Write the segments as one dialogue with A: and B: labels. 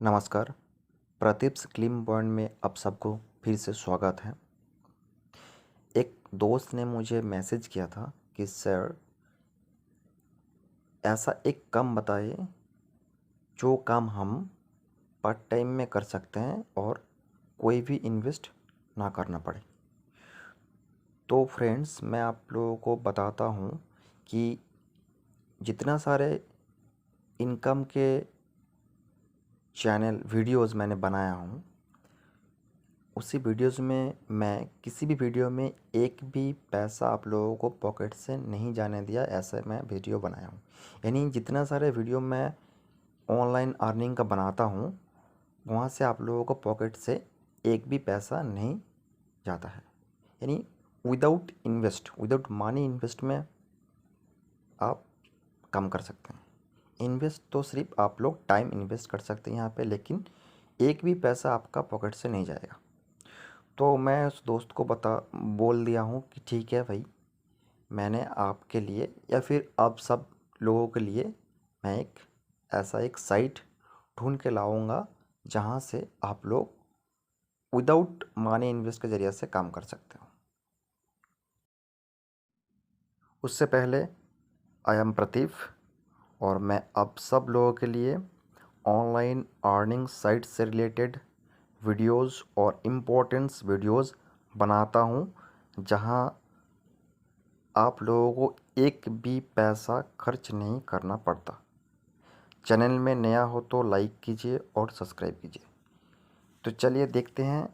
A: नमस्कार। प्रतीप्स क्लीम पॉइंट में आप सबको फिर से स्वागत है। एक दोस्त ने मुझे मैसेज किया था कि सर ऐसा एक काम बताइए जो काम हम पार्ट टाइम में कर सकते हैं और कोई भी इन्वेस्ट ना करना पड़े। तो फ्रेंड्स, मैं आप लोगों को बताता हूँ कि जितना सारे इनकम के चैनल वीडियोस मैंने बनाया हूँ, उसी वीडियोस में मैं किसी भी वीडियो में एक भी पैसा आप लोगों को पॉकेट से नहीं जाने दिया, ऐसे मैं वीडियो बनाया हूँ। यानी जितना सारे वीडियो मैं ऑनलाइन अर्निंग का बनाता हूँ, वहाँ से आप लोगों को पॉकेट से एक भी पैसा नहीं जाता है। यानी विदाउट मनी इन्वेस्ट में आप कम कर सकते हैं। इन्वेस्ट तो सिर्फ आप लोग टाइम इन्वेस्ट कर सकते हैं यहाँ पे, लेकिन एक भी पैसा आपका पॉकेट से नहीं जाएगा। तो मैं उस दोस्त को बोल दिया हूँ कि ठीक है भाई, मैंने आपके लिए या फिर आप सब लोगों के लिए मैं एक साइट ढूंढ के लाऊंगा जहाँ से आप लोग विदाउट मनी इन्वेस्ट के ज़रिए से काम कर सकते हो। उससे पहले आई एम प्रतीप और मैं आप सब लोगों के लिए ऑनलाइन अर्निंग साइट से रिलेटेड वीडियोस और इम्पोर्टेंस वीडियोस बनाता हूँ, जहाँ आप लोगों को एक भी पैसा खर्च नहीं करना पड़ता। चैनल में नया हो तो लाइक कीजिए और सब्सक्राइब कीजिए। तो चलिए देखते हैं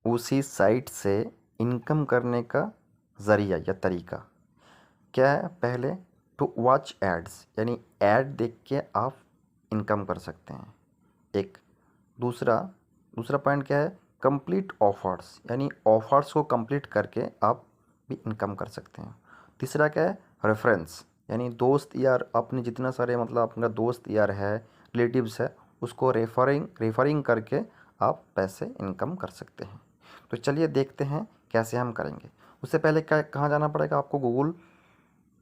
A: उसी साइट से इनकम करने का ज़रिया या तरीका क्या है। पहले टू वॉच एड्स, यानी ऐड देख के आप इनकम कर सकते हैं। एक दूसरा दूसरा पॉइंट क्या है, कंप्लीट ऑफर्स, यानी ऑफर्स को कंप्लीट करके आप भी इनकम कर सकते हैं। तीसरा क्या है, रेफरेंस, यानी दोस्त यार अपने जितना सारे मतलब अपना दोस्त यार है, रिलेटिव्स है, उसको रेफरिंग करके आप पैसे इनकम कर सकते हैं। तो चलिए देखते हैं कैसे हम करेंगे। उससे पहले क्या कहाँ जाना पड़ेगा, आपको गूगल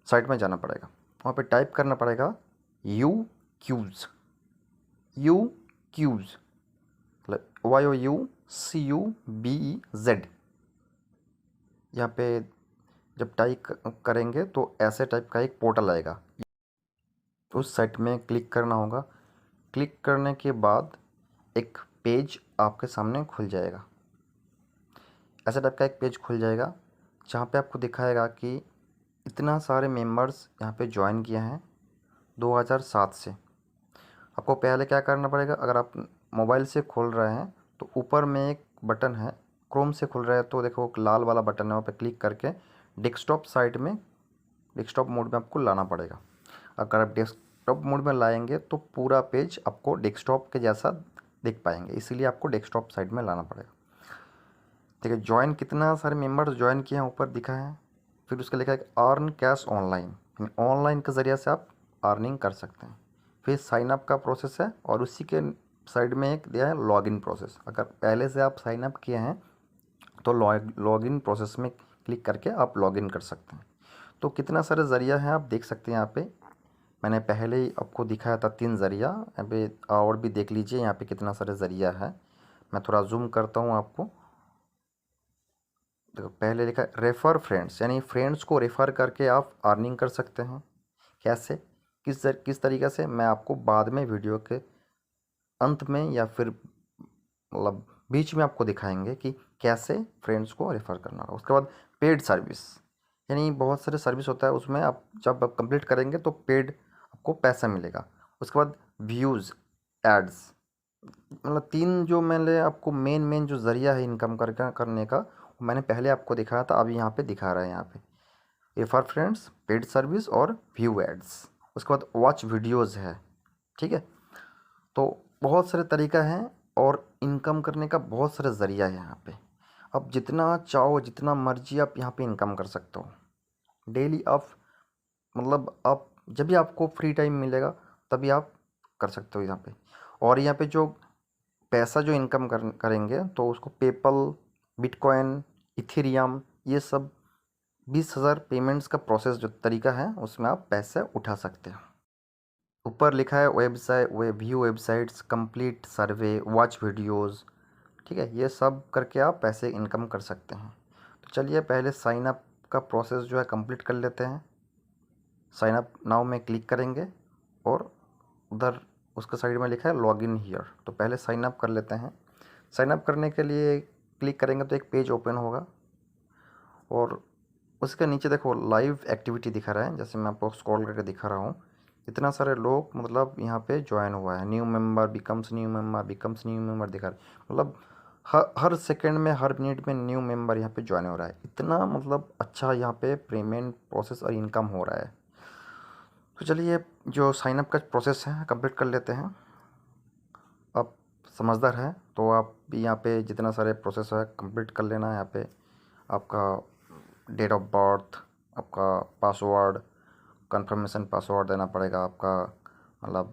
A: साइट में जाना पड़ेगा। वहाँ पे टाइप करना पड़ेगा यू क्यूज़, यू क्यूज़ मतलब YOUCUBEZ। यहाँ पे जब टाइप करेंगे तो ऐसे टाइप का एक पोर्टल आएगा, उस साइट में क्लिक करना होगा। क्लिक करने के बाद एक पेज आपके सामने खुल जाएगा। ऐसा टाइप का एक पेज खुल जाएगा जहाँ पे आपको दिखाएगा कि इतना सारे मेंबर्स यहाँ पे ज्वाइन किए हैं 2007 से। आपको पहले क्या करना पड़ेगा, अगर आप मोबाइल से खोल रहे हैं तो ऊपर में एक बटन है, क्रोम से खुल रहा है तो देखो लाल वाला बटन है, वहाँ पे क्लिक करके डेस्कटॉप मोड में आपको लाना पड़ेगा। अगर आप डेस्कटॉप मोड में लाएंगे तो पूरा पेज आपको डेस्कटॉप के जैसा देख पाएंगे, इसीलिए आपको डेस्कटॉप साइड में लाना पड़ेगा। ठीक है, ज्वाइन कितना सारे मेंबर्स ज्वाइन किए हैं ऊपर दिखा है। फिर उसका लिखा है अर्न कैश ऑनलाइन, ऑनलाइन के ज़रिए से आप अर्निंग कर सकते हैं। फिर साइन अप का प्रोसेस है और उसी के साइड में एक दिया है लॉगिन प्रोसेस। अगर पहले से आप साइन अप किए हैं तो लॉगिन प्रोसेस में क्लिक करके आप लॉगिन कर सकते हैं। तो कितना सारे ज़रिया हैं आप देख सकते हैं। यहाँ पे मैंने पहले ही आपको दिखाया था 3 ज़रिया, यहाँ पे और भी देख लीजिए यहाँ पे कितना सारे ज़रिया है। मैं थोड़ा जूम करता हूँ आपको। देखो पहले लिखा है रेफ़र फ्रेंड्स, यानी फ्रेंड्स को रेफ़र करके आप अर्निंग कर सकते हैं। कैसे, किस तरीक़े से, मैं आपको बाद में वीडियो के अंत में या फिर मतलब बीच में आपको दिखाएंगे कि कैसे फ्रेंड्स को रेफ़र करना होगा। उसके बाद पेड सर्विस, यानी बहुत सारे सर्विस होता है, उसमें आप जब आप कंप्लीट करेंगे तो पेड आपको पैसा मिलेगा। उसके बाद व्यूज़ एड्स, मतलब 3 जो मैंने आपको मेन जो ज़रिया है इनकम करने का, वो मैंने पहले आपको दिखाया था, अभी यहाँ पे दिखा रहा है। यहाँ पे रेफर फ्रेंड्स, पेड सर्विस और व्यू एड्स। उसके बाद वॉच वीडियोज़ है। ठीक है, तो बहुत सारे तरीका हैं और इनकम करने का बहुत सारे ज़रिया है यहाँ पे। आप जितना चाहो जितना मर्जी आप यहाँ पे इनकम कर सकते हो। डेली आप मतलब आप जब भी आपको फ्री टाइम मिलेगा तभी आप कर सकते हो यहाँ पे। और यहाँ पे जो पैसा जो इनकम करेंगे तो उसको पेपल, बिटकॉइन, इथेरियम, ये सब 20,000 पेमेंट्स का प्रोसेस जो तरीका है उसमें आप पैसे उठा सकते हो। ऊपर लिखा है वेबसाइट व्यू वेबसाइट्स, कंप्लीट सर्वे, वॉच वीडियोस। ठीक है, ये सब करके आप पैसे इनकम कर सकते हैं। तो चलिए पहले साइन अप का प्रोसेस जो है कंप्लीट कर लेते हैं। साइन अप नाउ में क्लिक करेंगे और उधर उसके साइड में लिखा है लॉग इन हियर, तो पहले साइन अप कर लेते हैं। साइन अप करने के लिए क्लिक करेंगे तो एक पेज ओपन होगा और उसके नीचे देखो लाइव एक्टिविटी दिखा रहा है, जैसे मैं आपको स्क्रॉल करके दिखा रहा हूँ। इतना सारे लोग मतलब यहाँ पे ज्वाइन हुआ है, new member becomes new member becomes new member दिखा रहा है। मतलब हर सेकंड में हर मिनट में न्यू मेंबर यहाँ पे ज्वाइन हो रहा है। इतना मतलब अच्छा यहाँ पे पेमेंट प्रोसेस और इनकम हो रहा है। तो चलिए जो साइन अप का प्रोसेस है कंप्लीट कर लेते हैं। आप समझदार हैं तो आप भी यहाँ पे जितना सारे प्रोसेस है कंप्लीट कर लेना है। यहाँ पे आपका डेट ऑफ बर्थ, आपका पासवर्ड, कंफर्मेशन पासवर्ड देना पड़ेगा आपका, मतलब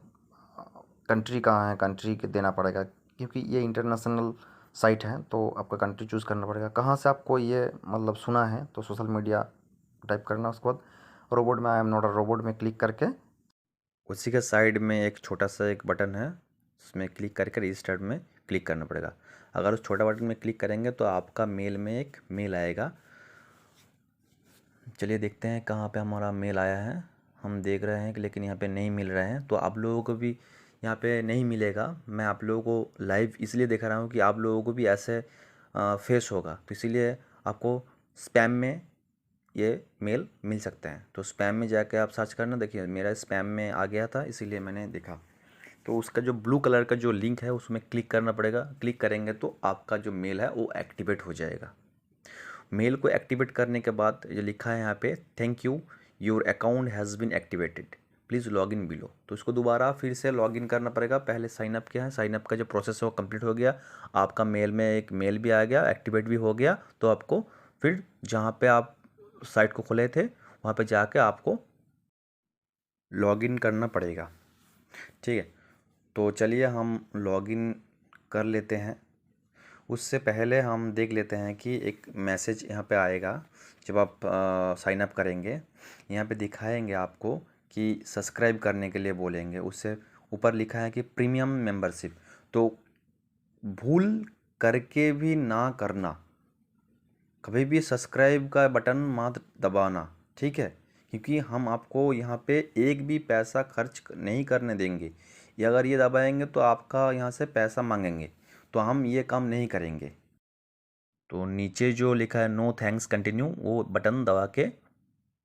A: कंट्री कहाँ है कंट्री के देना पड़ेगा, क्योंकि ये इंटरनेशनल साइट है तो आपका कंट्री चूज़ करना पड़ेगा। कहाँ से आपको ये मतलब सुना है तो सोशल मीडिया टाइप करना। उसके बाद रोबोट में I am not a robot में क्लिक करके उसी के साइड में एक छोटा सा एक बटन है, उसमें क्लिक करके रजिस्टर्ड में क्लिक करना पड़ेगा। अगर उस छोटा बटन में क्लिक करेंगे तो आपका मेल में एक मेल आएगा। चलिए देखते हैं कहाँ पे हमारा मेल आया है। हम देख रहे हैं कि लेकिन यहाँ पे नहीं मिल रहे हैं, तो आप लोगों को भी यहाँ पे नहीं मिलेगा। मैं आप लोगों को लाइव इसलिए दिखा रहा हूँ कि आप लोगों को भी ऐसे फेस होगा, तो इसीलिए आपको स्पैम में ये मेल मिल सकते हैं। तो स्पैम में जाके आप सर्च करना, देखिए मेरा स्पैम में आ गया था इसीलिए मैंने देखा। तो उसका जो ब्लू कलर का जो लिंक है उसमें क्लिक करना पड़ेगा। क्लिक करेंगे तो आपका जो मेल है वो एक्टिवेट हो जाएगा। मेल को एक्टिवेट करने के बाद जो लिखा है यहाँ पे thank you your account has been activated, please log in below, तो इसको दोबारा फिर से लॉग इन करना पड़ेगा। पहले साइन अप किया है, साइन अप का जो प्रोसेस है वो कंप्लीट हो गया। आपका मेल में एक मेल भी आ गया, एक्टिवेट भी हो गया। तो आपको फिर जहाँ पे आप साइट को खोले थे वहाँ पे जाके आपको लॉग इन करना पड़ेगा। ठीक है, तो चलिए हम लॉग इन कर लेते हैं। उससे पहले हम देख लेते हैं कि एक मैसेज यहाँ पे आएगा जब आप साइन अप करेंगे। यहाँ पे दिखाएंगे आपको कि सब्सक्राइब करने के लिए बोलेंगे। उससे ऊपर लिखा है कि प्रीमियम मेंबरशिप, तो भूल करके भी ना करना, कभी भी सब्सक्राइब का बटन मत दबाना। ठीक है, क्योंकि हम आपको यहाँ पे एक भी पैसा खर्च नहीं करने देंगे। ये अगर ये दबाएंगे तो आपका यहाँ से पैसा मांगेंगे, तो हम ये काम नहीं करेंगे। तो नीचे जो लिखा है नो थैंक्स कंटिन्यू, वो बटन दबा के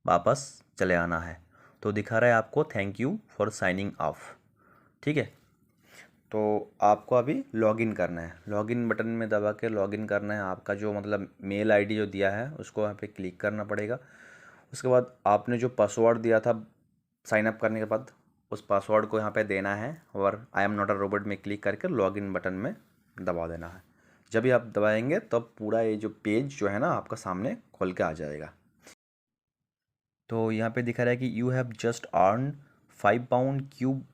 A: वापस चले आना है। तो दिखा रहा है आपको thank you for signing off. ठीक है, तो आपको अभी लॉगिन करना है। लॉगिन बटन में दबा के लॉगिन करना है। आपका जो मतलब मेल आईडी जो दिया है उसको यहाँ पे क्लिक करना पड़ेगा। उसके बाद आपने जो पासवर्ड दिया था साइन अप करने के बाद, उस पासवर्ड को यहाँ पे देना है और I am not a robot में क्लिक करके लॉगिन बटन में दबा देना है। जब भी आप दबाएंगे तब पूरा ये जो पेज जो है ना आपका सामने खोल के आ जाएगा। तो यहाँ पे दिखा रहा है कि you have just earn £5 cube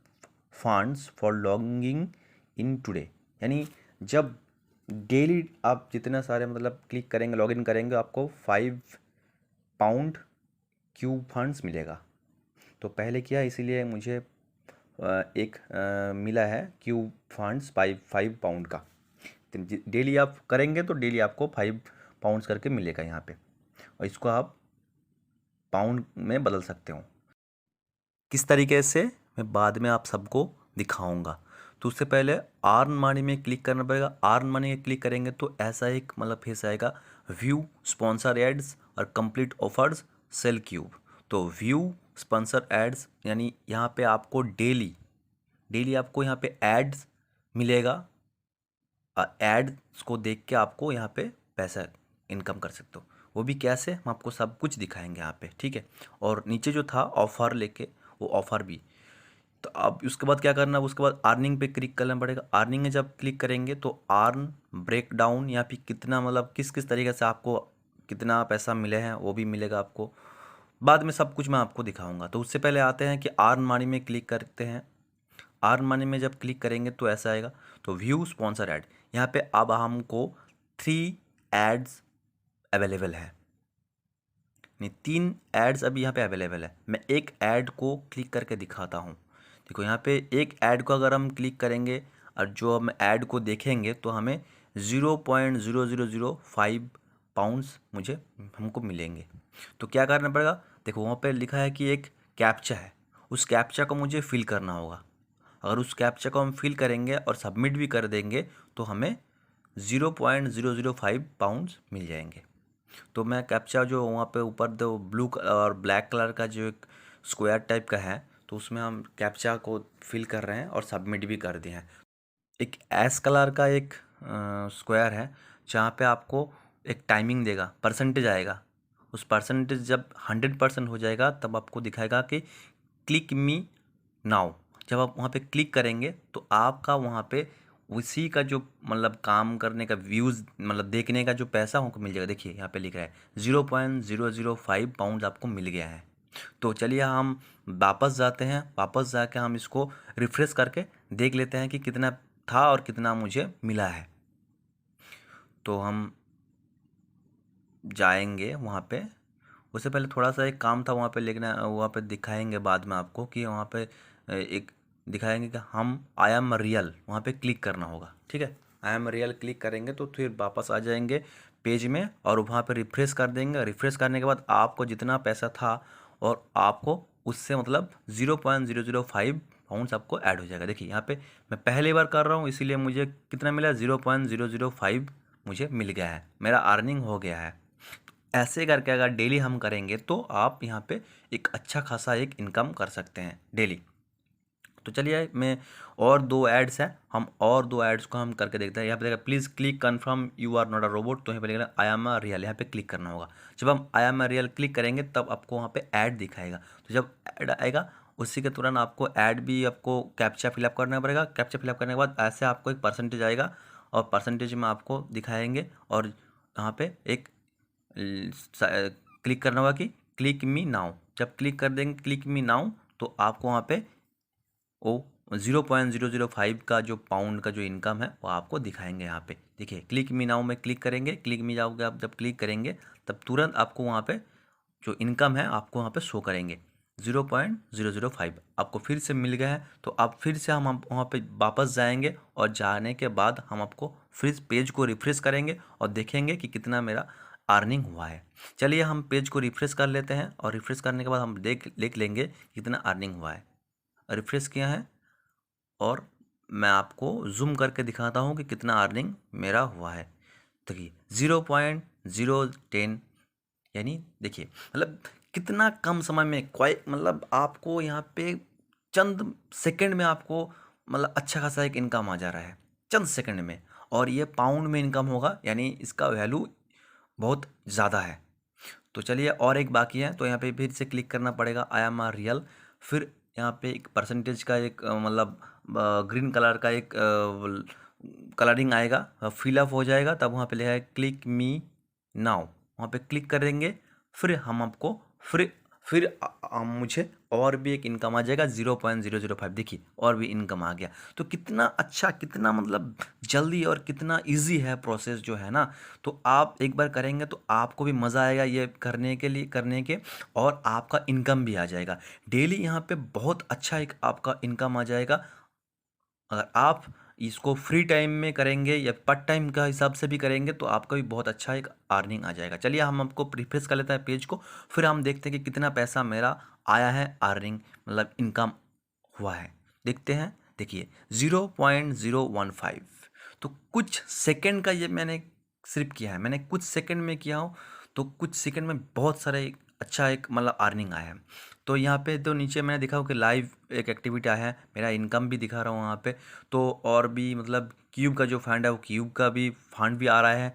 A: funds for logging in today, यानी जब डेली आप जितना सारे मतलब क्लिक करेंगे लॉगिन करेंगे आपको £5 क्यूब फंड्स मिलेगा। तो पहले किया इसीलिए मुझे एक मिला है क्यूब फंड्स 5 पाउंड का। डेली आप करेंगे तो डेली आपको 5 पाउंड्स करके मिलेगा यहाँ पे, और इसको आप पाउंड में बदल सकते हो। किस तरीके से मैं बाद में आप सबको दिखाऊंगा। तो उससे पहले अर्न मनी में क्लिक करना पड़ेगा। अर्न मनी में क्लिक करेंगे तो ऐसा एक मतलब फेस आएगा, व्यू स्पॉन्सर एड्स और कंप्लीट ऑफर्स सेल क्यूब। तो व्यू स्पॉन्सर एड्स यानी यहाँ पे आपको डेली डेली आपको यहाँ पे एड्स मिलेगा। एड्स को देख के आपको यहाँ पे पैसा इनकम कर सकते हो। वो भी कैसे, हम आपको सब कुछ दिखाएंगे यहाँ पे। ठीक है, और नीचे जो था ऑफ़र लेके, वो ऑफ़र भी। तो अब उसके बाद क्या करना है, उसके बाद अर्निंग पे क्लिक करना पड़ेगा। अर्निंग में जब क्लिक करेंगे तो अर्न ब्रेक डाउन या फिर कितना मतलब किस किस तरीके से आपको कितना पैसा मिले हैं वो भी मिलेगा आपको। बाद में सब कुछ मैं आपको दिखाऊंगा। तो उससे पहले आते हैं कि अर्न मनी में क्लिक करते हैं। अर्न मनी में जब क्लिक करेंगे तो ऐसा आएगा, तो व्यू स्पॉन्सर ऐड। यहाँ पे अब हमको 3 एड्स अवेलेबल है, नहीं 3 एड्स अभी यहाँ पे अवेलेबल है। मैं एक ऐड को क्लिक करके दिखाता हूँ।
B: देखो यहाँ पे एक ऐड को अगर हम क्लिक करेंगे और जो हम ऐड को देखेंगे तो हमें 0.0005 पाउंड्स हमको मिलेंगे। तो क्या करना पड़ेगा, देखो वहाँ पे लिखा है कि एक कैप्चा है, उस कैप्चा को मुझे फिल करना होगा। अगर उस कैप्चा को हम फिल करेंगे और सबमिट भी कर देंगे तो हमें 0.005 पाउंड्स मिल जाएंगे। तो मैं कैप्चा जो वहाँ पे ऊपर दो ब्लू और ब्लैक कलर का जो एक स्क्वायर टाइप का है, तो उसमें हम कैप्चा को फिल कर रहे हैं और सबमिट भी कर दिए हैं। एक एस कलर का एक स्क्वायर है जहाँ पे आपको एक टाइमिंग देगा, परसेंटेज आएगा। उस परसेंटेज जब 100% हो जाएगा तब आपको दिखाएगा कि क्लिक मी नाउ। जब आप वहाँ पे क्लिक करेंगे तो आपका वहाँ पे उसी का जो मतलब काम करने का व्यूज़ मतलब देखने का जो पैसा हमको मिल जाएगा। देखिए यहाँ पे लिखा है 0.005 पाउंड आपको मिल गया है। तो चलिए हम वापस जाते हैं, वापस जाके हम इसको रिफ्रेश करके देख लेते हैं कि कितना था और कितना मुझे मिला है। तो हम जाएंगे वहाँ पे, उससे पहले थोड़ा सा एक काम था वहाँ पे, लेकिन वहाँ पे दिखाएंगे बाद में आपको कि वहाँ पे एक दिखाएंगे कि हम आई एम रियल, वहाँ पे क्लिक करना होगा। ठीक है, आई एम रियल क्लिक करेंगे तो फिर वापस आ जाएंगे पेज में और वहाँ पे रिफ्रेश कर देंगे। रिफ्रेश करने के बाद आपको जितना पैसा था और आपको उससे मतलब 0.005 पाउंड्स आपको ऐड हो जाएगा। देखिए यहाँ पे मैं पहली बार कर रहा हूँ इसीलिए मुझे कितना मिला, 0.005 मुझे मिल गया है, मेरा अर्निंग हो गया है। ऐसे करके अगर डेली हम करेंगे तो आप यहाँ पे एक अच्छा खासा एक इनकम कर सकते हैं डेली। तो चलिए मैं और दो एड्स हैं, हम और दो एड्स को हम करके देखते हैं। यहाँ पे देखा please click confirm you are not a robot, तो यहाँ पे लिखा आई एम अ रियल, यहाँ पे क्लिक करना होगा। जब हम I am a real click करेंगे तब आपको वहाँ पे ऐड दिखाएगा। तो जब ऐड आएगा उसी के तुरंत आपको ऐड भी आपको कैप्चा फिलअप करना पड़ेगा। कैप्चा फिलअप करने के बाद ऐसे आपको एक परसेंटेज आएगा और परसेंटेज में आपको दिखाएंगे और यहाँ पे एक क्लिक करना होगा कि क्लिक मी नाउ। जब क्लिक कर देंगे क्लिक मी नाउ तो आपको वहाँ पे वो 0.005 का जो पाउंड का जो इनकम है वो आपको दिखाएंगे। यहाँ पे देखिए क्लिक मी नाउ में क्लिक करेंगे, क्लिक मी नाउ आप जब क्लिक करेंगे तब तुरंत आपको वहाँ पे जो इनकम है आपको वहाँ पे शो करेंगे 0.005 आपको फिर से मिल गया है। तो आप फिर से हम वहाँ पे वापस जाएंगे और जाने के बाद हम आपको फिर पेज को रिफ्रेश करेंगे और देखेंगे कि कितना मेरा अर्निंग हुआ है। चलिए हम पेज को रिफ्रेश कर लेते हैं और रिफ्रेश करने के बाद हम देख लेंगे कितना अर्निंग हुआ है। रिफ्रेश किया है और मैं आपको जूम करके दिखाता हूँ कि कितना अर्निंग मेरा हुआ है। देखिए 0.010, यानी देखिए मतलब कितना कम समय में कोई मतलब आपको यहाँ पे चंद सेकंड में आपको मतलब अच्छा खासा एक इनकम आ जा रहा है चंद सेकंड में। और ये पाउंड में इनकम होगा यानी इसका वैल्यू बहुत ज़्यादा है। तो चलिए और एक बाकी है, तो यहाँ पे फिर से क्लिक करना पड़ेगा आई एम आर रियल। फिर यहाँ पे एक परसेंटेज का एक मतलब ग्रीन कलर का एक कलरिंग आएगा, फिलअप हो जाएगा। तब वहाँ पे लिखा है क्लिक मी नाउ, वहाँ पे क्लिक करेंगे। फिर हम आपको फिर मुझे और भी एक इनकम आ जाएगा 0.005। देखिए और भी इनकम आ गया। तो कितना अच्छा, कितना मतलब जल्दी और कितना इजी है प्रोसेस जो है ना। तो आप एक बार करेंगे तो आपको भी मज़ा आएगा ये करने के और आपका इनकम भी आ जाएगा डेली। यहाँ पे बहुत अच्छा एक आपका इनकम आ जाएगा। अगर आप इसको फ्री टाइम में करेंगे या पार्ट टाइम का हिसाब से भी करेंगे तो आपका भी बहुत अच्छा एक अर्निंग आ जाएगा। चलिए हम आपको रिफ्रेश कर लेते हैं पेज को, फिर हम देखते हैं कि कितना पैसा मेरा आया है, अर्निंग मतलब इनकम हुआ है। देखते हैं, देखिए 0.015। तो कुछ सेकंड का ये मैंने सिर्फ किया है, मैंने कुछ सेकंड में किया हूँ। तो कुछ सेकंड में बहुत सारे अच्छा एक मतलब अर्निंग आया है। तो यहाँ पे तो नीचे मैंने देखा हो कि लाइव एक एक्टिविटी आया है, मेरा इनकम भी दिखा रहा हूँ वहाँ पे। तो और भी मतलब क्यूब का जो फंड है वो क्यूब का भी फंड भी आ रहा है।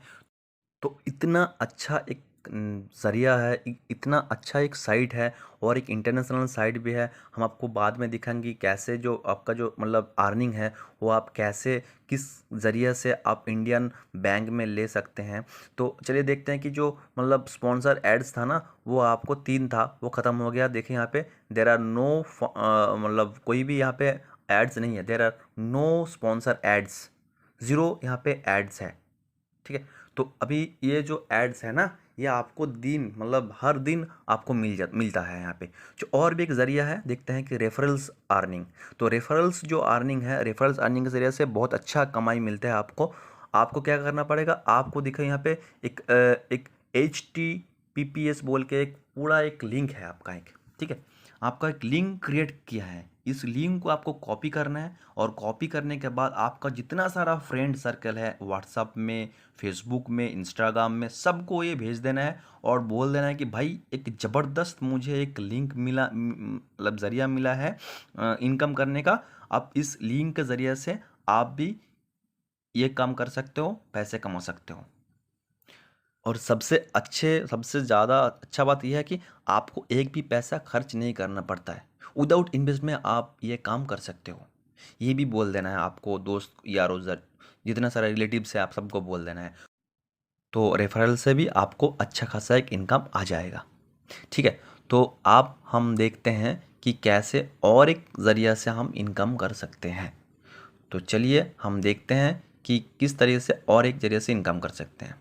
B: तो इतना अच्छा एक ज़रिया है, इतना अच्छा एक साइट है और एक इंटरनेशनल साइट भी है। हम आपको बाद में दिखाएंगे कैसे जो आपका जो मतलब अर्निंग है वो आप कैसे किस ज़रिए से आप इंडियन बैंक में ले सकते हैं। तो चलिए देखते हैं कि जो मतलब स्पॉन्सर एड्स था ना वो आपको 3 था, वो ख़त्म हो गया। देखिए यहाँ पे देर आर नो मतलब कोई भी यहाँ पे एड्स नहीं है, there are no sponsor ads, zero यहाँ पे एड्स है। ठीक है, तो अभी ये जो एड्स है ना ये आपको दिन मतलब हर दिन आपको मिलता है यहाँ पे। जो और भी एक ज़रिया है, देखते हैं कि रेफरल्स अर्निंग। तो रेफरल्स जो अर्निंग है, रेफरल्स अर्निंग के ज़रिए से बहुत अच्छा कमाई मिलता है आपको। आपको क्या करना पड़ेगा, आपको दिखे यहाँ पे एक HTTPS बोल के एक पूरा एक लिंक है आपका एक, ठीक है। आपका एक लिंक क्रिएट किया है, इस लिंक को आपको कॉपी करना है और कॉपी करने के बाद आपका जितना सारा फ्रेंड सर्कल है व्हाट्सअप में, फेसबुक में, इंस्टाग्राम में, सबको ये भेज देना है और बोल देना है कि भाई एक ज़बरदस्त मुझे एक लिंक मिला, मतलब ज़रिया मिला है इनकम करने का। आप इस लिंक के ज़रिए से आप भी ये काम कर सकते हो, पैसे कमा सकते हो। और सबसे ज़्यादा अच्छा बात यह है कि आपको एक भी पैसा खर्च नहीं करना पड़ता है। विदाउट इन्वेस्ट में आप ये काम कर सकते हो। ये भी बोल देना है आपको, दोस्त यारों जितना सारा रिलेटिव्स है आप सबको बोल देना है। तो रेफरल से भी आपको अच्छा खासा एक इनकम आ जाएगा, ठीक है। तो आप हम देखते हैं कि कैसे और एक ज़रिया से हम इनकम कर सकते हैं। तो चलिए हम देखते हैं कि किस तरीके से और एक ज़रिए से इनकम कर सकते हैं।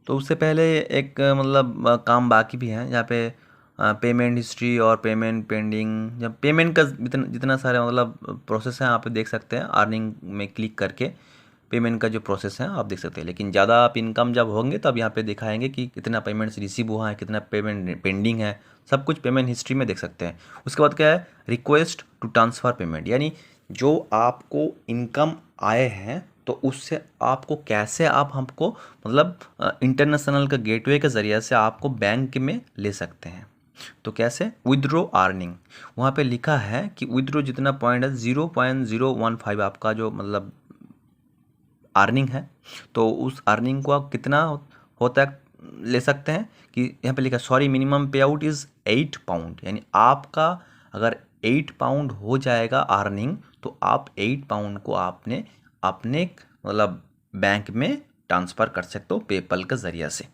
B: तो उससे पहले एक मतलब काम बाकी भी है यहाँ पे, पेमेंट हिस्ट्री और पेमेंट पेंडिंग। जब पेमेंट का जितना जितना सारा मतलब प्रोसेस है आप देख सकते हैं, अर्निंग में क्लिक करके पेमेंट का जो प्रोसेस है आप देख सकते हैं। लेकिन ज़्यादा आप इनकम जब होंगे तब यहाँ पे दिखाएंगे कि कितना पेमेंट्स रिसीव हुआ है, कितना पेमेंट पेंडिंग है, सब कुछ पेमेंट हिस्ट्री में देख सकते हैं। उसके बाद क्या है, रिक्वेस्ट टू ट्रांसफ़र पेमेंट, यानी जो आपको इनकम आए हैं तो उससे आपको कैसे आप हमको मतलब इंटरनेशनल का गेटवे के ज़रिए से आपको बैंक में ले सकते हैं। तो कैसे, विदड्रॉ अर्निंग, वहाँ पे लिखा है कि विदड्रॉ जितना पॉइंट है 0.015 आपका जो मतलब अर्निंग है, तो उस अर्निंग को आप कितना होता है ले सकते हैं कि यहाँ पे लिखा सॉरी मिनिमम पे आउट इज़ 8 पाउंड, यानी आपका अगर 8 पाउंड हो जाएगा अर्निंग तो आप 8 पाउंड को आपने अपने मतलब बैंक में ट्रांसफ़र कर सकते हो पेपल के ज़रिए से,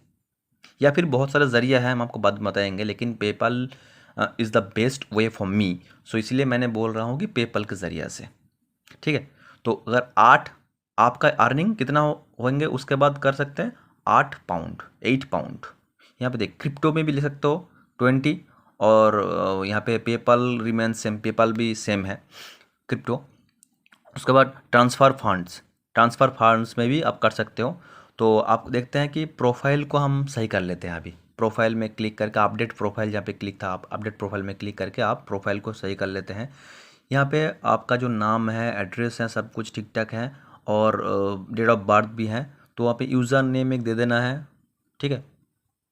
B: या फिर बहुत सारे ज़रिया है हम आपको बाद में बताएंगे, लेकिन PayPal is the best way for me. So इसलिए मैंने बोल रहा हूँ कि पेपल के ज़रिए से, ठीक है। तो अगर 8 आपका अर्निंग कितना होंगे उसके बाद कर सकते हैं 8 पाउंड, 8 पाउंड। यहाँ पे देख क्रिप्टो में भी ले सकते हो 20, और यहाँ पे पेपल रिमेन सेम, पेपल भी सेम है क्रिप्टो। उसके बाद ट्रांसफ़र फंड्स में भी आप कर सकते हो। तो आप देखते हैं कि प्रोफाइल को हम सही कर लेते हैं। अभी प्रोफाइल में क्लिक करके अपडेट प्रोफाइल जहाँ पे क्लिक था, आप अपडेट प्रोफाइल में क्लिक करके आप प्रोफाइल को सही कर लेते हैं। यहाँ पे आपका जो नाम है, एड्रेस है, सब कुछ ठीक ठाक है और डेट ऑफ बर्थ भी है। तो वहाँ पे यूज़र नेम एक दे देना है, ठीक है।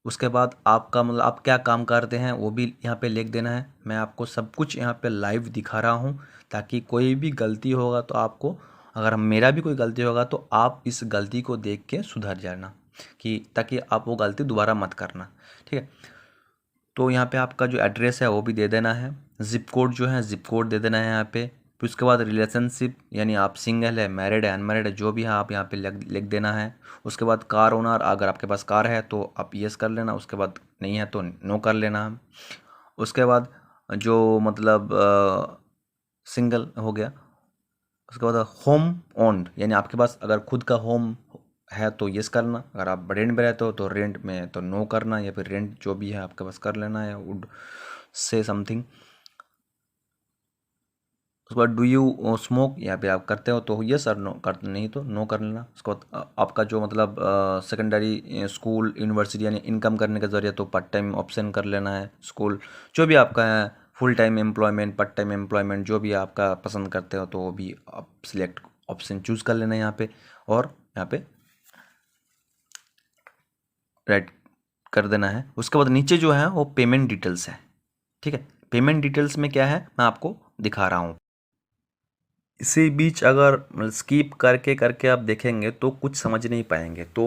B: उसके बाद आपका मतलब आप क्या काम करते हैं वो भी यहाँ पे लिख देना है। मैं आपको सब कुछ यहाँ पे लाइव दिखा रहा हूँ ताकि कोई भी गलती होगा तो आपको, अगर मेरा भी कोई गलती होगा तो आप इस गलती को देख के सुधर जाना, कि ताकि आप वो गलती दोबारा मत करना, ठीक है। तो यहाँ पे आपका जो एड्रेस है वो भी दे देना है, ज़िप कोड जो है ज़िप कोड दे देना है यहाँ पे। फिर उसके बाद रिलेशनशिप, यानी आप सिंगल है, मैरिड है, अनमैरिड है, जो भी है आप यहाँ पे लिख देना है। उसके बाद कार ओनर, अगर आपके पास कार है तो आप यस कर लेना, उसके बाद नहीं है तो नो कर लेना। उसके बाद जो मतलब सिंगल हो गया, उसके बाद होम ओन्ड, यानी आपके पास अगर खुद का होम है तो यस करना, अगर आप रेंट में रहते हो तो रेंट में तो नो करना, या फिर रेंट जो भी है आपके पास कर लेना है, वुड से समथिंग। उसके बाद डू यू स्मोक, यहाँ पे आप करते हो तो यस और नो, कर नहीं तो नो कर लेना। उसके बाद आपका जो मतलब सेकेंडरी स्कूल यूनिवर्सिटी यानी इनकम करने के ज़रिए तो पार्ट टाइम ऑप्शन कर लेना है, स्कूल जो भी आपका है, full time employment, part time employment जो भी आपका पसंद करते हो तो वो भी आप सिलेक्ट ऑप्शन चूज़ कर लेना है यहाँ पे, और यहाँ पे राइट कर देना है। उसके बाद नीचे जो है वो पेमेंट डिटेल्स है, ठीक है। पेमेंट डिटेल्स में क्या है मैं आपको दिखा रहा हूँ। इसी बीच अगर स्किप करके करके आप देखेंगे तो कुछ समझ नहीं पाएंगे। तो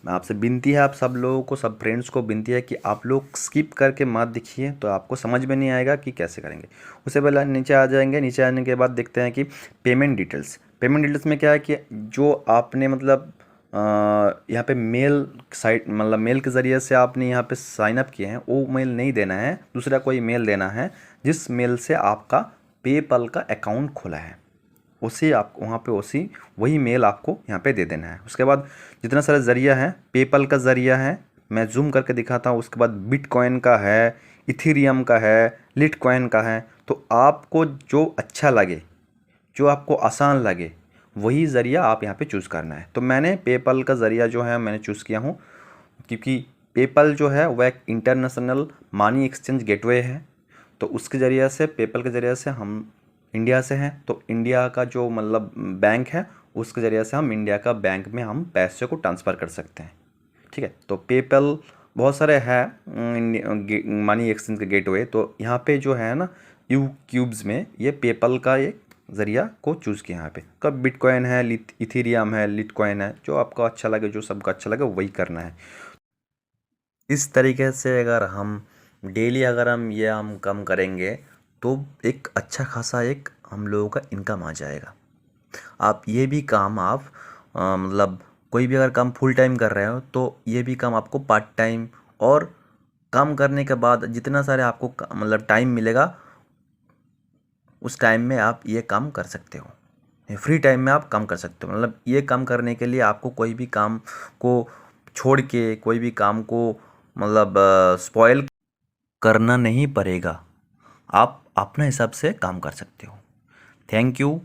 B: मैं आपसे विनती है, आप सब लोगों को, सब फ्रेंड्स को विनती है कि आप लोग स्किप करके मत देखिए, तो आपको समझ में नहीं आएगा कि कैसे करेंगे। उससे पहले नीचे आ जाएंगे, नीचे आने के बाद देखते हैं कि पेमेंट डिटेल्स। पेमेंट डिटेल्स में क्या है कि जो आपने मतलब यहाँ पे मेल साइट मतलब मेल के ज़रिए से आपने यहाँ पे साइन अप किए हैं, वो मेल नहीं देना है, दूसरा कोई मेल देना है जिस मेल से आपका पेपल का अकाउंट खुला है। उसी आप वहाँ पे उसी वही मेल आपको यहाँ पे दे देना है। उसके बाद जितना सारा ज़रिया है, पेपल का ज़रिया है, मैं जूम करके दिखाता हूँ। उसके बाद बिटकॉइन का है, इथेरियम का है, लिटकॉइन का है। तो आपको जो अच्छा लगे, जो आपको आसान लगे, वही ज़रिया आप यहाँ पे चूज़ करना है। तो मैंने पेपल का ज़रिया जो है मैंने चूज़ किया हूँ, क्योंकि पेपल जो है वह एक इंटरनेशनल मनी एक्सचेंज गेटवे है। तो उसके ज़रिए से, पेपल के ज़रिए से हम इंडिया से हैं, तो इंडिया का जो मतलब बैंक है उसके ज़रिए से हम इंडिया का बैंक में हम पैसे को ट्रांसफ़र कर सकते हैं। ठीक है, तो पेपल बहुत सारे है मनी एक्सचेंज के गेटवे। तो यहाँ पे जो है ना, यू क्यूब्स में ये पेपल का एक ज़रिया को चूज़ किया यहाँ पे। कब बिटकॉइन है, इथेरियम है, लिटकॉइन है, जो आपको अच्छा लगे, जो सबको अच्छा लगे वही करना है। इस तरीके से अगर हम डेली अगर हम कम करेंगे तो एक अच्छा खासा एक हम लोगों का इनकम आ जाएगा। आप ये भी काम आप मतलब कोई भी अगर काम फुल टाइम कर रहे हो तो ये भी काम आपको पार्ट टाइम, और काम करने के बाद जितना सारे आपको मतलब टाइम मिलेगा उस टाइम में आप ये काम कर सकते हो। फ्री टाइम में आप काम कर सकते हो। मतलब ये काम करने के लिए आपको कोई भी काम को छोड़ के, कोई भी काम को मतलब स्पॉइल करना नहीं पड़ेगा। आप अपने हिसाब से काम कर सकते हो। Thank you.